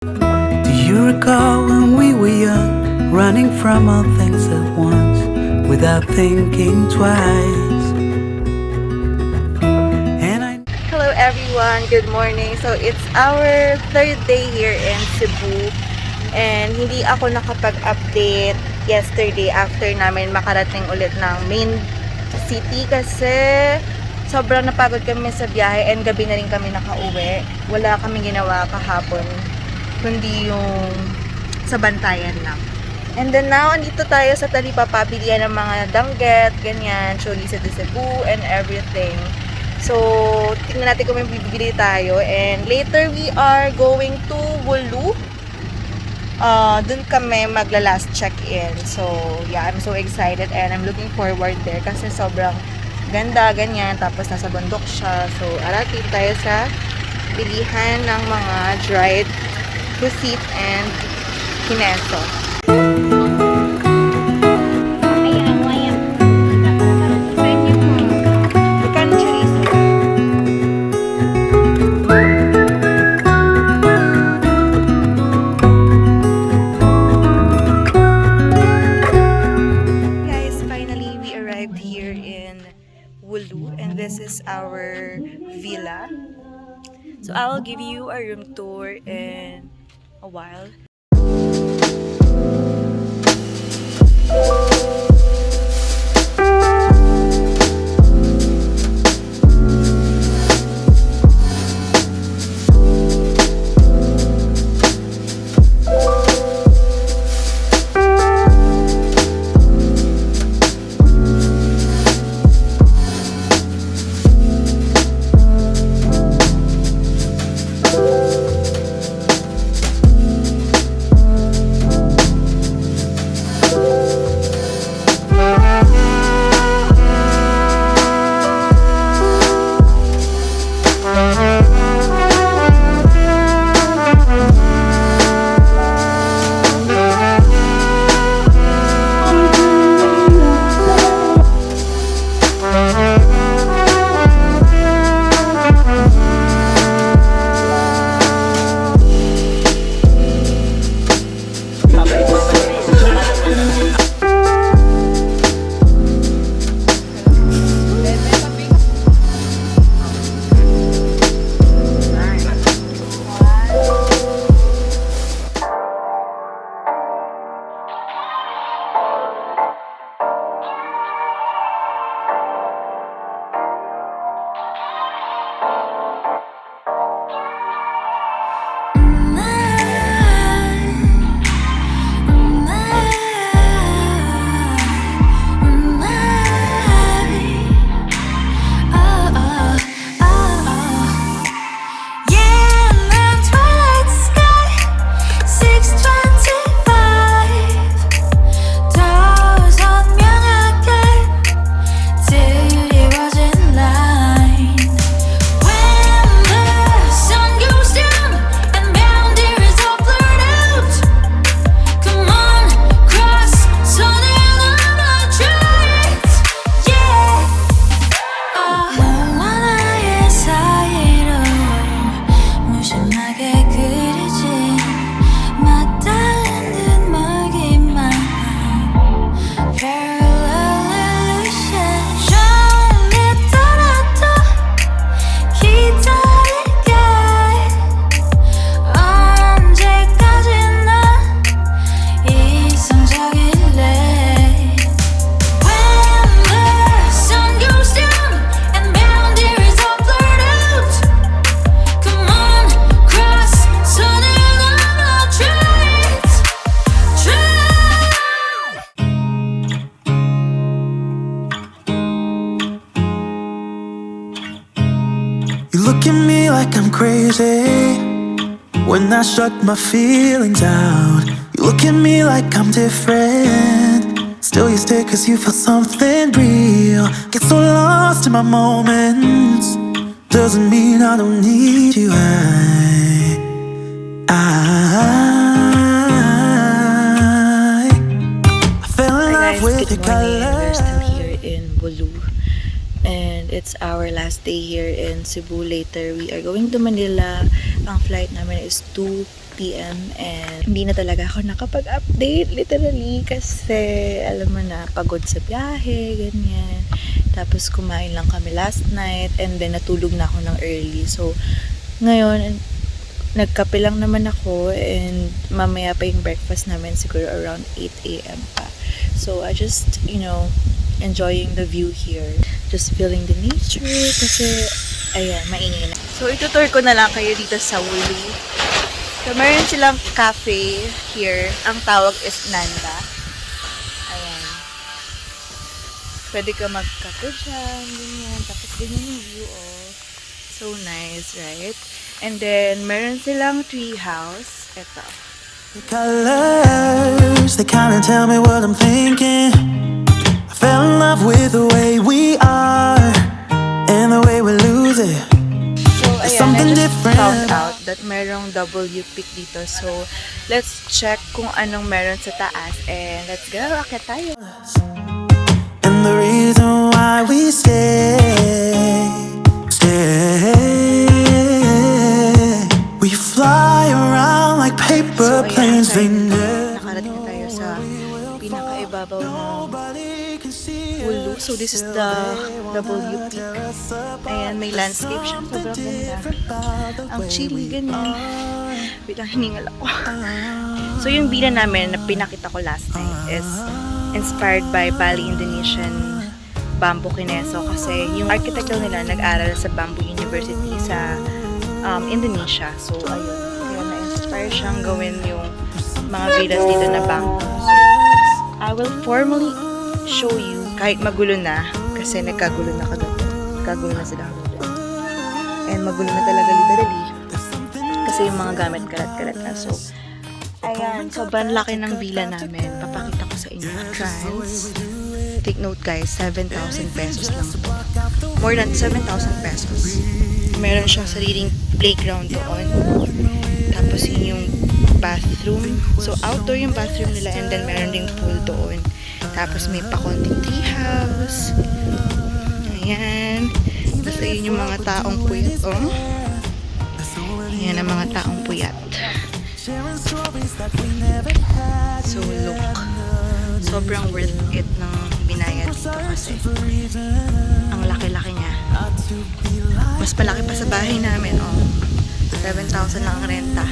Do you recall when we were young, running from all things at once, without thinking twice? Hello everyone, good morning. So it's our third day here in Cebu and hindi ako nakapag-update yesterday after namin makarating ulit ng main city kasi sobrang napagod kami sa biyahe and gabi na rin kami nakauwi. Wala kaming ginawa kahapon kundi yung sa bantayan lang. And then now, andito tayo sa Talipapa, bilihan ng mga danggit, ganyan, Chorizo de Cebu and everything. So, tingnan natin kung may bibili tayo. And later, we are going to Wooloo. Dun kami magla-last check-in. So, yeah, I'm so excited and I'm looking forward there kasi sobrang ganda, ganyan. Tapos, nasa bundok siya. So, arating tayo sa bilihan ng mga dried pusit and kineso. Wooloo, and this is our villa. So I'll give you a room tour in a while. Look at me like I'm crazy when I shut my feelings out. You look at me like I'm different, still you stay cause you feel something real. Get so lost in my moments, doesn't mean I don't need you. I fell in love with your color. We're still here in Wooloo And it's our last day here in Cebu. Later, we are going to Manila. Ang flight namin is 2 p.m. and hindi na talaga ako nakapag-update literally kasi alam mo na, pagod sa biyahe, ganyan. Tapos kumain lang kami last night and then natulog na ako ng early. So, ngayon, nagkape lang naman ako and mamaya pa yung breakfast namin siguro around 8 a.m. pa. So, I just, enjoying the view here. Just feeling the nature kasi, ayan, maingay na. So, itutour ko na lang kayo dito sa Wooloo. So, meron silang cafe here. Ang tawag is Nanda. Ayan. Pwede ka magkape dyan, ganyan. Tapos ganyan yung view, oh. So nice, right? And then, meron silang tree house. Ito. The colors, they kinda tell me what I'm thinking. I fell in love with the way we are and the way we lose it. So, ayan, I just found out that merong W peak dito. So, let's check kung anong meron sa taas. And let's go, akit tayo. And the reason why we stay, we fly around like paper planes. Nakarating na tayo sa pinakaibabaw ng Wooloo. So this is the W peak. Ayan, may landscape siya. Sobrang ganda. Ang chilly, ganyan. Wait lang, hiningal ako. So yung villa namin na pinakita ko last night is inspired by Bali Indonesian bamboo kineso kasi yung architecture nila nag-aral sa Bamboo University sa Indonesia. So ayun, kaya na-inspire siyang gawin yung mga villas dito na bamboo. So I will formally show you kahit magulo na kasi nagkagulo na kagabi. Nagkagulo na sila kagabi. And magulo na talaga literally kasi yung mga gamit kalat-kalat na. So ayan, sobrang laki ng villa namin. Papakita ko sa inyo. Trans. Take note guys, 7,000 pesos lang to. More than 7,000 pesos. Meron siyang sariling playground doon. Tapos yun yung bathroom. So outdoor yung bathroom nila and then meron ding pool doon. Tapos may pakonting tree house. Ayan. Tapos ayun yung mga taong puyat. Oh. Ayan ang mga taong puyat. So look, sobrang worth it ng binayad dito kasi ang laki-laki niya. Mas malaki pa sa bahay namin, oh. 7,000 lang ang renta.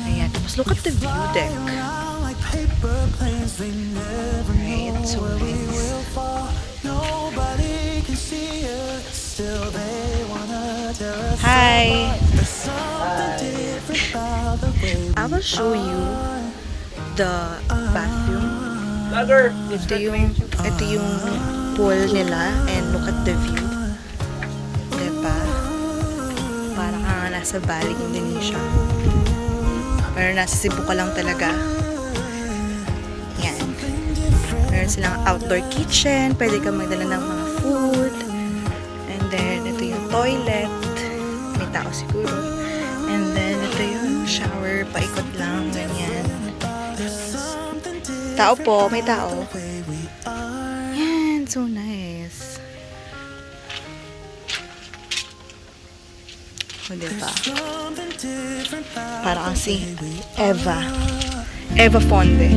Ayan, tapos look at the view deck. Right, so nice. Hi! I will show you the bathroom. Ito yung pool nila and look at the view. Diba? Parang nasa Bali, Indonesia. Pero nasa Cebu ka lang talaga. Yan. Meron silang outdoor kitchen. Pwede ka magdala ng mga food. And then, ito yung toilet. May tao siguro. And then, ito yung shower. Paikot lang. Ganyan. Tao po. May tao. Yan. So nice. O, diba? Parang si Eva Fonde.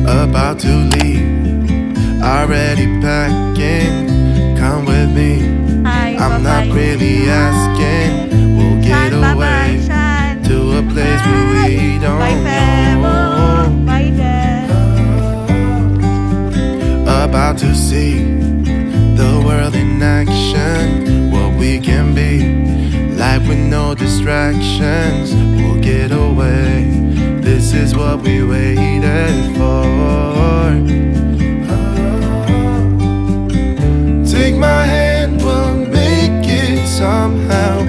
About to leave, already packing. Come with me. Hi, I'm not really asking. We'll get away to a place where we don't know. Bye, Dad. About to see the world in action. What we can be, life with no distractions. We'll get away. This is what we waited for. Take my hand, we'll make it somehow.